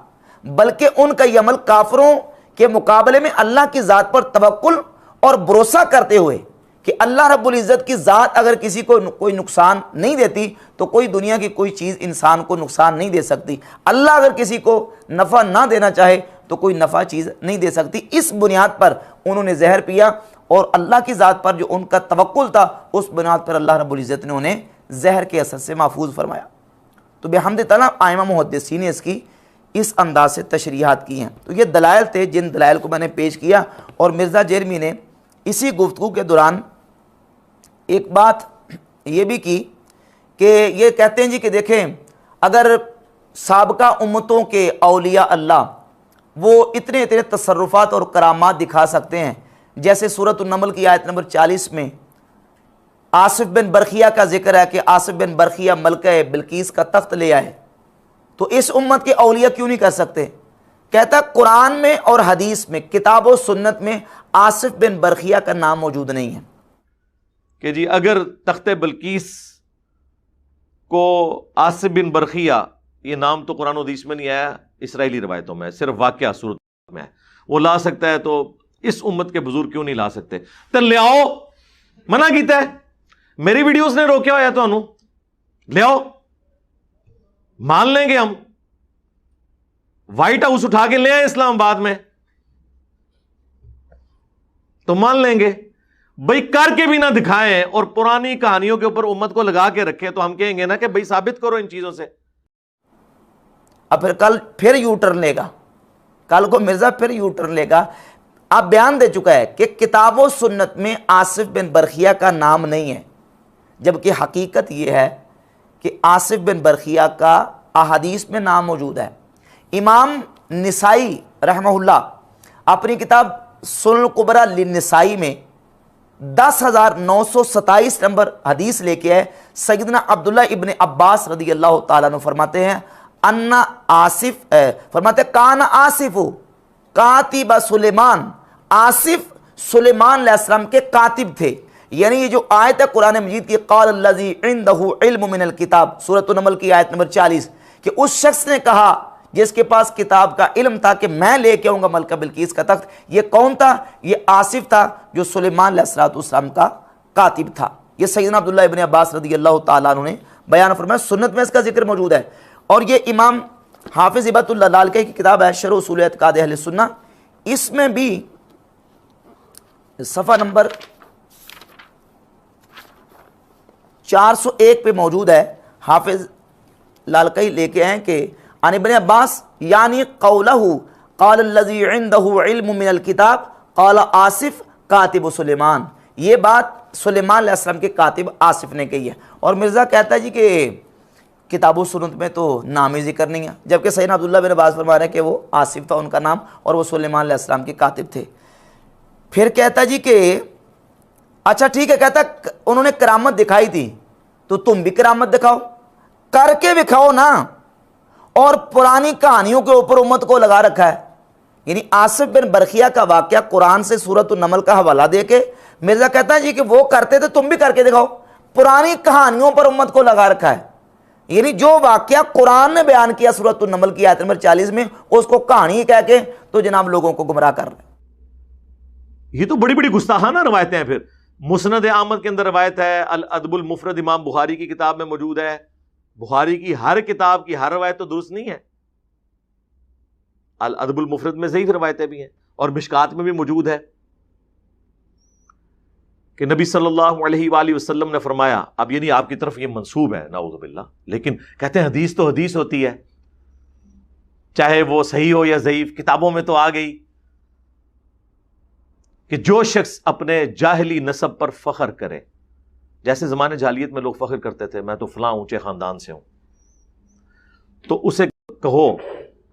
बल्कि उनका यह अमल काफिरों के मुकाबले में अल्लाह की ज़ात पर तवक्कुल और भरोसा करते हुए कि अल्लाह रब्बुल इज़्ज़त की ज़ात अगर किसी को कोई नुकसान नहीं देती तो कोई दुनिया की कोई चीज़ इंसान को नुकसान नहीं दे सकती। अल्लाह अगर किसी को नफ़ा ना देना चाहे तो कोई नफ़ा चीज़ नहीं दे सकती। इस बुनियाद पर उन्होंने जहर पिया और अल्लाह की ज़ात पर जो उनका तवक्कुल था उस बुनियाद पर अल्लाह रब्बुल इज़्ज़त ने उन्हें जहर के असर से महफूज फरमाया। तो बेहम्द तआला आइमा मुहद्दिसीन ने इसकी इस अंदाज से तशरीहात की हैं। तो ये दलाइल थे जिन दलाइल को मैंने पेश किया। और मिर्ज़ा जेरमी ने इसी गुफ्तगू के दौरान एक बात ये भी की कि ये कहते हैं जी कि देखें, अगर साबका उम्मतों के औलिया अल्लाह वो इतने इतने तसर्रुफ़ात और करामात दिखा सकते हैं, जैसे सूरत अन-नमल की आयत नंबर 40 में आसिफ बिन बरखिया का जिक्र है कि आसिफ बिन बरखिया मलका बिल्कीस का तख्त ले आए, तो इस उम्मत के औलिया क्यों नहीं कर सकते? कहता कुरान में और हदीस में, किताब और सुन्नत में आसिफ बिन बरखिया का नाम मौजूद नहीं है कि जी अगर तख्ते बिल्कीस को आसिफ बिन बरखिया, ये नाम तो कुरान और हदीस में नहीं आया, इसराइली रवायतों में सिर्फ वाकया सूरत में है, वो ला सकता है तो इस उम्मत के बुजुर्ग क्यों नहीं ला सकते? तो ले आओ, मना कीता है, मेरी वीडियोस ने रोकया होया तो ले आओ, मान लेंगे हम। व्हाइट हाउस उठा के ले आए इस्लामाबाद में तो मान लेंगे। भाई करके भी ना दिखाएं और पुरानी कहानियों के ऊपर उम्मत को लगा के रखे तो हम कहेंगे ना कि भाई साबित करो इन चीजों से। अब फिर कल फिर यू टर्न लेगा, कल को मिर्जा फिर यू टर्न लेगा। अब बयान दे चुका है कि किताबों सुन्नत में आसिफ बिन बरखिया का नाम नहीं है, जबकि हकीकत यह है कि आसिफ बिन बरखिया का अहादीस में नाम मौजूद है। इमाम निसाई रहमहुल्लाह अपनी किताब सुनन कुबरा लिन्निसाई में 10,927 नंबर हदीस लेके आए। सैयदना अब्दुल्ला इब्न अब्बास रदी अल्लाह ताला अन्हु फरमाते हैं अन्ना आसिफ फरमाते कान आसिफु कातिब सुलेमान, आसिफ सुलेमान अलैहिस्सलाम के कातिब थे। यानी ये जो आयत है कुरान मजीद की क़ाल अल्लज़ी इंदहु इल्म मिनल किताब, सूरत अन-नमल की आयत नंबर 40, कि उस शख्स ने कहा जिसके पास किताब का इल्म था कि मैं लेके आऊंगा मलका बिल्कीस का तख्त। ये कौन था? ये आसिफ था जो सुलेमान अलैहिस्सलाम का कातिब था। ये सैयदना अब्दुल्ला इब्न अब्बास रदी अल्लाह ताला अन्हु ने बयान फरमाया, सुन्नत में इसका जिक्र मौजूद है। और ये इमाम हाफिज हिबतुल्लाह लालकाई की किताब है शरह उसूल एतिकाद अहले सुन्ना, इसमें भी सफ़ा नंबर 401 पे मौजूद है। हाफिज लालकाई लेके आए कि अन इब्न अब्बास यानी कौलहु क़ाल अल्लज़ी इंदहु इल्म मिनल किताब क़ाल आसिफ कातिब सुलेमान, ये बात सुलेमान अलैहिस्सलाम के कातिब आसिफ ने कही है। और मिर्ज़ा कहता है जी कि किताबों सुन्नत में तो नाम ही जिक्र नहीं है, जबकि सैयदना अब्दुल्लाह बिन अब्बास फरमा रहे हैं कि वो आसिफ था उनका नाम और वो सुलेमान अलैहिस्सलाम के कातिब थे। फिर कहता जी कि अच्छा ठीक है, कहता उन्होंने करामत दिखाई थी तो तुम भी करामत दिखाओ, करके दिखाओ ना। और पुरानी कहानियों के ऊपर उम्मत को लगा रखा है। यानी आसिफ बिन बरखिया का वाकया कुरान से सूरत अन-नमल का हवाला दे के मिर्जा कहता है जी कि वो करते थे तुम भी करके दिखाओ, पुरानी कहानियों पर उम्मत को लगा रखा है। यानी जो वाकया कुरान ने बयान किया सूरत अन-नमल की आयत नंबर 40 में, उसको कहानी कह के तो जनाब लोगों को गुमराह कर रहे। ये तो बड़ी बड़ी गुस्ताखाना रवायतें हैं। फिर मुस्नद अहमद के अंदर रवायत है, अल अदबुल मुफरद इमाम बुखारी की किताब में मौजूद है। बुखारी की हर किताब की हर रवायत तो दुरुस्त नहीं है, अल अदबुल मुफरद में ज़ईफ़ रवायतें भी हैं और मिशकात में भी मौजूद है कि नबी सल्लल्लाहु अलैहि वसल्लम ने फरमाया, अब ये नहीं आपकी तरफ ये मंसूब है नाऊज़ु बिल्लाह, लेकिन कहते हैं हदीस तो हदीस होती है, चाहे वो सही हो या ज़ईफ़, किताबों में तो आ गई कि जो शख्स अपने जाहिली नसब पर फख्र करे, जैसे ज़माने जाहिलियत में लोग फख्र करते थे मैं तो फलां ऊंचे ख़ानदान से हूं, तो उसे कहो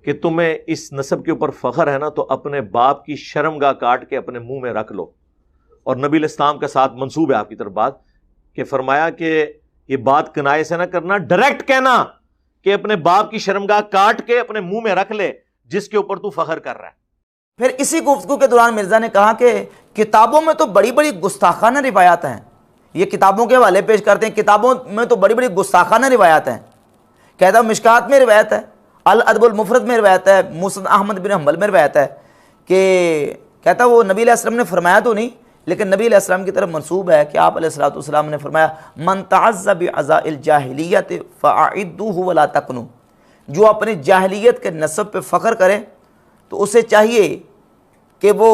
कि तुम्हें इस नसब के ऊपर फख्र है ना तो अपने बाप की शर्मगाह काट के अपने मुंह में रख लो। और नबी इस्लाम के साथ मंसूब है आपकी तरफ बात कि फरमाया कि ये बात किनाये से ना करना, डायरेक्ट कहना कि अपने बाप की शर्मगाह काट के अपने मुंह में रख ले जिसके ऊपर तू फख्र कर रहा है। फिर इसी गुफ्तगू के दौरान मिर्जा ने कहा कि किताबों में तो बड़ी बड़ी गुस्ताखाना रिवायात हैं। ये किताबों के हवाले पेश करते हैं, किताबों में तो बड़ी बड़ी गुस्ताखाना रिवायात हैं। कहता मिशकात में रिवायत है, अल अदबुल मुफरद में रिवायत है, मुस्नद अहमद बिन हंबल में रिवायत है कि कहता वो नबी अलैहि सल्लम ने फरमाया तो नहीं, लेकिन नबी अलैहि सल्लम की तरफ मंसूब है कि आप अलैहिस्सलातु वस्सलाम ने फरमाया मन तअज़्ज़ा बिअज़ाइल जाहिलियत फ़अइद्दूहु वला तकनु, जो अपने जाहिलियत के नस्ब पे फ़ख्र करे तो उसे चाहिए कि वो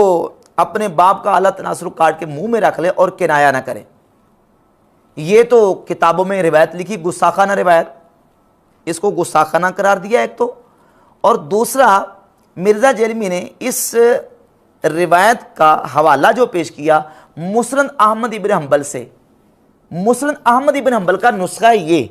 अपने बाप का आला तनासुर काट के मुंह में रख ले और किनाया ना करे। ये तो किताबों में रिवायत लिखी, गुस्साखाना रिवायत, इसको गुस्साखाना करार दिया एक तो, और दूसरा मिर्ज़ा जेलमी ने इस रिवायत का हवाला जो पेश किया मुस्नद अहमद इब्न हंबल से। मुस्नद अहमद इब्न हंबल का नुस्खा ये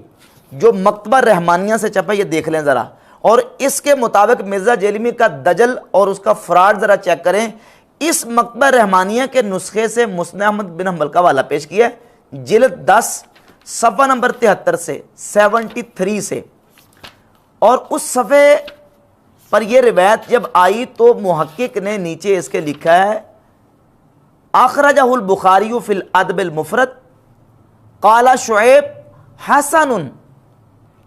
जो मकतबा रहमानिया से छपा, ये देख लें ज़रा, और इसके मुताबिक मिर्ज़ा जेलमी का दजल और उसका फ्रॉड ज़रा चेक करें। इस मकतबा रहमानिया के नुस्खे से मुस्नद अहमद बिन हंबल का हवाला पेश किया, जिल्द 10 सफ़ा नंबर 73 से 73 से, और उस सफ़े पर यह रिवायत जब आई तो मुहक्किक ने नीचे इसके लिखा है अखरजहुल बुखारी फिल अदबिल मुफरद काला शुएब हसनुन,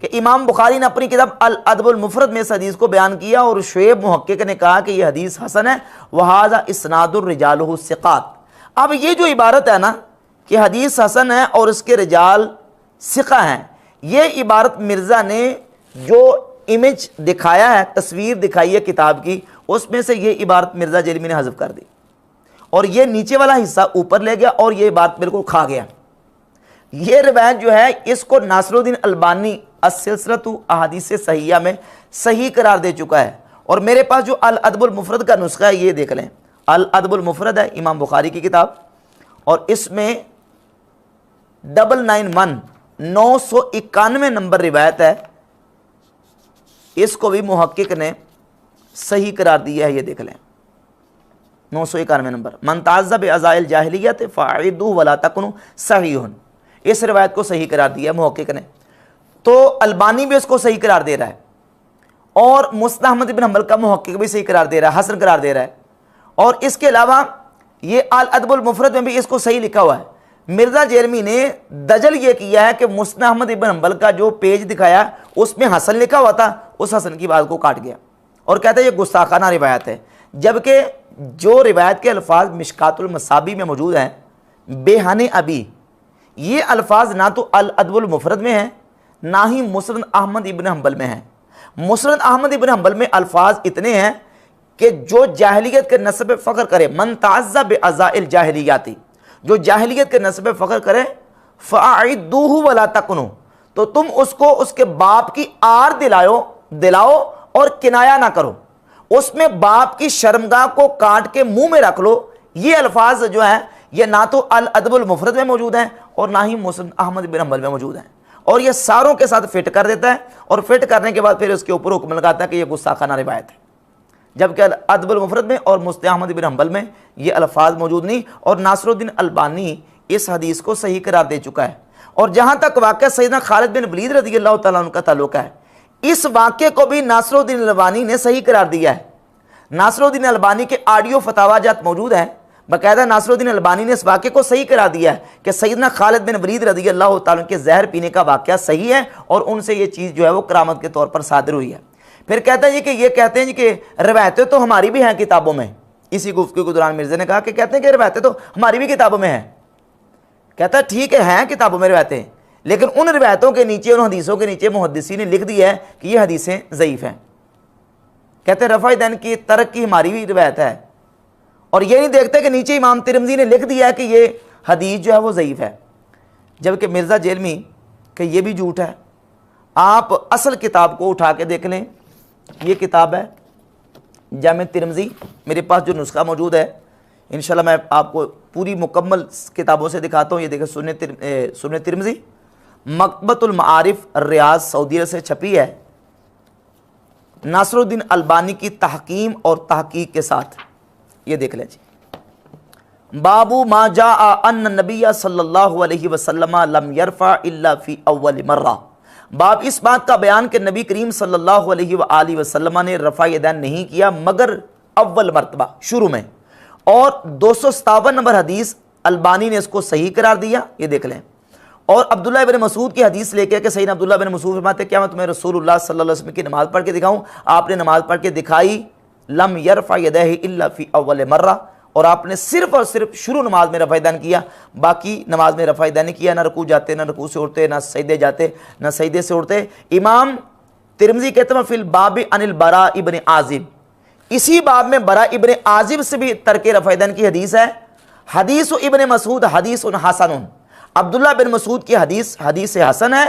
कि इमाम बुखारी ने अपनी किताब अल अदबुल मुफरद में इस हदीस को बयान किया और शुएब मुहक्किक ने कहा कि यह हदीस हसन है, वहाज़ा इस्नादुर रिजालुहु सिक़ात। अब ये जो इबारत है ना कि हदीस हसन है और इसके रिजाल सिक़ा हैं, ये इबारत मिर्ज़ा ने जो इमेज दिखाया है, तस्वीर दिखाई है किताब की, उसमें से ये इबारत मिर्ज़ा जेलमी ने हज़फ कर दी और ये नीचे वाला हिस्सा ऊपर ले गया और ये बात बिल्कुल खा गया। ये रिवायत जो है इसको नासरुद्दीन अलबानी अस्सिलसिलतु अहादीस सहीहा में सही करार दे चुका है। और मेरे पास जो अल अदबुल मुफरद का नुस्खा है ये देख लें, अल अदबुल मुफरद है इमाम बुखारी की किताब, और इसमें 991 नंबर रिवायत है, इसको भी मुहक्किक ने सही करार दिया है। ये देख लें 991 नंबर, मन तअज़्ज़ा बिअज़ाइल जाहिलियत फ़अइद्दूहु वला तकुनु सहीहुन, इस रिवायत को सही करार दिया मुहक्किक ने। तो अलबानी भी इसको सही करार दे रहा है और मुस्नद अहमद इब्न हंबल का मुहक्किक भी सही करार दे रहा है, हसन करार दे रहा है। और इसके अलावा ये अल अदबुल मुफरद में भी इसको सही लिखा हुआ है। मिर्ज़ा जेलमी ने दजल ये किया है कि मुस्नद अहमद इब्न हंबल का जो पेज दिखाया उसमें हसन लिखा हुआ था, उस हसन की बात को काट गया और कहता है ये गुस्ताखाना रिवायत है, जबकि जो रिवायत के अल्फाज मिशकातुल मसाबी में मौजूद हैं बेहाने अबी, ये अल्फाज ना तो अल अदबुल मुफरद में है ना ही मुस्नद अहमद इब्न हंबल में है। मुस्नद अहमद इब्न हंबल में अल्फाज इतने हैं कि जो जाहिलियत के नस्ब पे फ़ख्र करे, मन तअज़्ज़ा बिअज़ाइल जाहिलियाती, जो जाहिलियत के नस्ब पे फ़ख्र करे, फ़अइद्दूहु वला तकुनु, तो तुम उसको उसके बाप की आर दिलाओ और किनाया ना करो, उसमें बाप की शर्मगाह को काट के मुंह में रख लो। ये अल्फाज जो है ये ना तो अल अदबुल मुफरद में मौजूद हैं और ना ही मुस्नद अहमद बिन हंबल में मौजूद हैं, और ये सारों के साथ फिट कर देता है और फिट करने के बाद फिर उसके ऊपर हुक्म लगाता है कि ये गुस्ताखाना रिवायत है, जबकि अल अदबुल मुफरद में और मुस्नद अहमद बिन हंबल में ये अल्फाज मौजूद नहीं। और नासरुद्दीन अलबानी इस हदीस को सही करार दे चुका है। और जहाँ तक वाक़या सैयदना खालिद बिन वलीद रज़ियल्लाहु तआला अन्हु का ताल्लुक है, इस वाक़े को भी नासरुद्दीन अलबानी ने सही करार दिया है। नासरुद्दीन अलबानी के ऑडियो फतावाजात मौजूद हैं, बाकायदा नासरुद्दीन अलबानी ने इस वाक़े को सही करा दिया है कि सैयदना खालिद बिन वलीद रज़ियल्लाहु तआला के जहर पीने का वाक़या सही है और उनसे ये चीज़ जो है वो करामत के तौर पर सादिर हुई है। फिर कहता है कि ये कहते हैं कि रिवायतें तो हमारी भी हैं किताबों में। इसी गुफ्तगू के दौरान मिर्ज़ा ने कहा कि कहते हैं कि रिवायतें तो हमारी भी किताबों में हैं। कहता है ठीक है, हैं किताबों में रिवायतें, लेकिन उन रिवायतों के नीचे, उन हदीसों के नीचे मुहद्दिसीन ने लिख दिया है कि ये हदीसें ज़ईफ़ हैं। कहते हैं रफ़ा दैन की तरक की हमारी भी रिवायत है, और ये नहीं देखते कि नीचे इमाम तिरमिज़ी ने लिख दिया है कि ये हदीस जो है वो ज़ईफ़ है, जबकि मिर्ज़ा जेलमी कि ये भी झूठ है। आप असल किताब को उठा के देख लें, ये किताब है जामे तिरमिज़ी, मेरे पास जो नुस्खा मौजूद है इंशाल्लाह मैं आपको पूरी मुकम्मल किताबों से दिखाता हूँ। ये देखें सुन्ने तिरमिज़ी मकतबतुल मारिफ रियाज सऊदी अरब से छपी है, नासरुद्दीन अलबानी की तहकीम और तहकीक के साथ। ये देख लें जी, बाबू मा जाअ अन्न नबिय्य सल्लल्लाहु अलैहि वसल्लम लम यरफा इल्ला फी अव्वल मर्रा। बाब इस बात का बयान कि नबी करीम सल्लल्लाहु अलैहि वसल्लम ने रफ़ा यदैन नहीं किया मगर अव्वल मरतबा शुरू में। और 257 नंबर हदीस अलबानी ने इसको सही करार दिया, ये देख लें। और अब्दुल्लाह इब्न मसूद की हदीस लेके कि सैयदना अब्दुल्लाह इब्न मसूद फरमाते क्या मैं तुम्हें रसूलुल्लाह सल्लल्लाहु अलैहि वसल्लम की नमाज़ पढ़ के दिखाऊं? आपने नमाज़ पढ़ के दिखाई, लम यरफ़ा यदैहि इल्ला फ़ी अव्वल मर्रा, और आपने सिर्फ और सिर्फ शुरू नमाज में रफ़ा यदैन किया, बाकी नमाज में रफ़ा यदैन नहीं किया, ना रुकू जाते, ना रुकू से उठते, ना सजदे जाते, ना सजदे से उठते। इमाम तिरमिज़ी कहते हैं फिल बाब अनिल बरा इब्न आज़िब, इसी बाब में बरा इब्न आज़िब से भी तर्के रफ़ा यदैन की हदीस है। हदीस इब्न मसूद हदीस हसन, अब्दुल्लाह बिन मसूद की हदीस हसन है।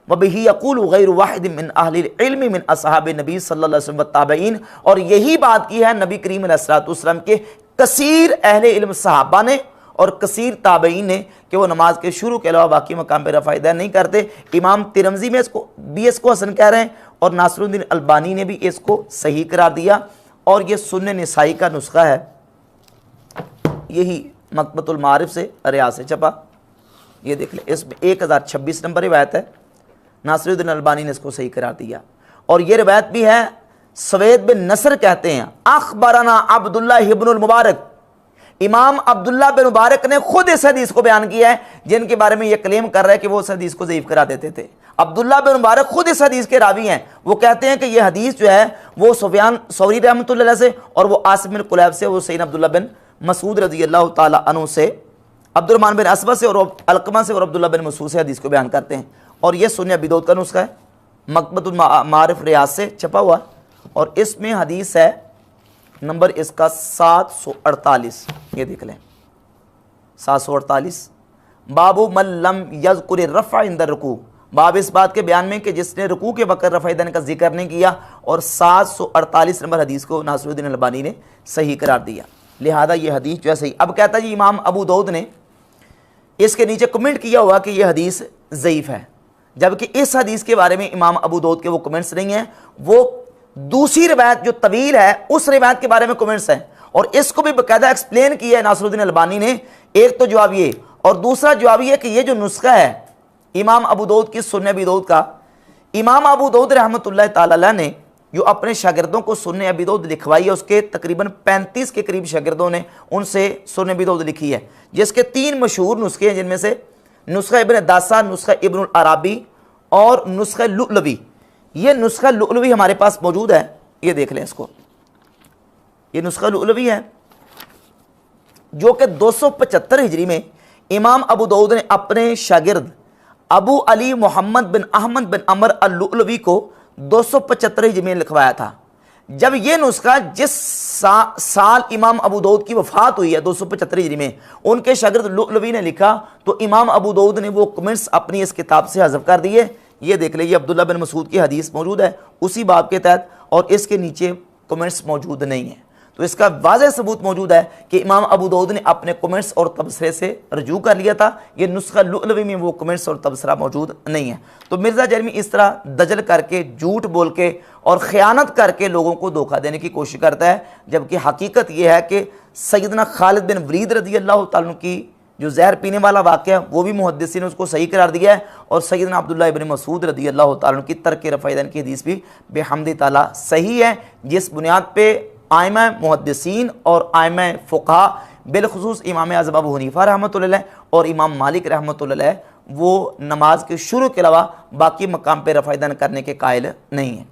वबिही यक़ूलु गैरु वाहिद मिन अहलिल इल्म मिन असहाब नबी सल्लल्लाहु अलैहि वसल्लम व ताबईन, और यही बात की है नबी करीम अलैहिस्सलातु वस्सलाम के कसीर अहले इल्म सहाबा ने और कसीर ताबईन ने कि वो नमाज के शुरू के अलावा बाकी मकाम पर रफ़ा यदैन नहीं करते। इमाम तिरमिज़ी में इसको हसन कह रहे हैं, और नासिरुद्दीन अलबानी ने भी इसको सही करार दिया। और ये सुन्ने निसाई का नुस्खा है, यही मकबतुल मारिफ से रियाज से छपा, ये देख ले, इसमें 1026 नंबर रिवायत है। नासिरुद्दीन अलबानी ने इसको सही करार दिया। और ये रिवायत भी है, सवेद बिन नसर कहते हैं अखबरना अब्दुल्लाह इब्नुल मुबारक, इमाम अब्दुल्लाह बिन मुबारक ने खुद इस हदीस को बयान किया है, जिनके बारे में ये क्लेम कर रहे हैं कि वो इस हदीस को ज़ईफ़ करा देते थे। अब्दुल्लाह बिन मुबारक खुद इस हदीस के रावी हैं। वो कहते हैं कि ये हदीस जो है वो सुफयान सौरी रहमतुल्लाह अलैह से, और वो आसिम बिन कुलैब से, वो सैयदना अब्दुल्लाह बिन मसूद रज़ी अल्लाह ताला अन्हु से, अब्दुर्रहमान बिन असबत से, और अलकमा से, और अब्दुल्लाह बिन मसूद से हदीस को बयान करते हैं। और ये सुन्नी अबी दाऊद का नुस्खा है, मकबतुल मारिफ रियाज से छपा हुआ, और इसमें हदीस है नंबर इसका 748, ये देख लें 748। बाबू मल्लम यज़कुर रफ़ा इंद रुकू, बाब इस बात के बयान में कि जिसने रुकू के वक़्त रफ़ा यदैन का जिक्र नहीं किया, और 748 नंबर हदीस को नासिरुद्दीन अलबानी ने सही करार दिया। लिहाजा ये हदीस जो है सही। अब कहता है जी इमाम अबू दाऊद ने इसके नीचे कमेंट किया हुआ कि यह हदीस ज़ईफ़ है, जबकि इस हदीस के बारे में इमाम अबू दाऊद के वो कमेंट्स नहीं हैं, वो दूसरी रिवायत जो तवील है उस रिवायत के बारे में कमेंट्स हैं, और इसको भी बाकायदा एक्सप्लेन किया है नासिरुद्दीन अलबानी ने। एक तो जवाब ये, और दूसरा जवाब ये कि ये जो नुस्खा है इमाम अबू दाऊद की सुन्ने अबी दाऊद का, इमाम अबू दाऊद रहमतुल्लाह ताला अलैह ने जो अपने शागिर्दों को सुन्ने अबी दाऊद लिखवाई है, उसके तकरीबन 35 के करीब शागिर्दों ने उनसे सुन्ने अबी दाऊद लिखी है, जिसके 3 मशहूर नुस्खे हैं, जिनमें से नुस्खा इब्न दासा, नुस्खा इब्नुल अराबी और नुस्खा लुअलवी। ये नुस्खा लुअलवी हमारे पास मौजूद है, ये देख लें इसको, ये नुस्खा लुअलवी है जो कि 275 हिजरी में इमाम अबू दाऊद ने अपने शागिर्द अबू अली मोहम्मद बिन अहमद बिन अमर अल-लुअलवी को 275 हिजरी में लिखवाया था। जब ये नुस्खा जिस साल इमाम अबू दाऊद की वफ़ात हुई है 275 हिजरी में, उनके शागिर्द लुअलवी ने लिखा, तो इमाम अबू दाऊद ने वो कमेंट्स अपनी इस किताब से हज़फ कर दिए। ये देख लीजिए, अब्दुल्लाह बिन मसूद की हदीस मौजूद है उसी बाब के तहत, और इसके नीचे कमेंट्स मौजूद नहीं है। तो इसका वाज़ेह सबूत मौजूद है कि इमाम अबू दाऊद ने अपने कमेंट्स और तबसरे से रजू कर लिया था। ये नुस्खा लुअलवी में वो कमेंट्स और तबसरा मौजूद नहीं है। तो मिर्ज़ा जरमी इस तरह दजल करके, झूठ बोल के और ख़यानत करके लोगों को धोखा देने की कोशिश करता है, जबकि हकीकत यह है कि सैयदना खालिद बिन वलीद रज़ी अल्लाह ताला अन्हु की जो जहर पीने वाला वाक़या, वो भी मुहद्दिसीन ने उसको सही करार दिया है, और सैयदना अब्दुल्लाह इब्न मसूद रज़ी अल्लाह ताला अन्हु की तर्क रफ़ा यदैन की हदीस भी बेहम्दि ताला सही है, जिस बुनियाद पे आइमा मुहद्दिसीन और आइमा फ़ुक़हा बिलखुसूस इमाम आज़म अबू हनीफ़ा रहमतुल्लाह अलैह और इमाम मालिक रहमतुल्लाह अलैह वो नमाज के शुरू के अलावा बाकी मकाम पर रफ़ा यदैन करने के कायल नहीं है।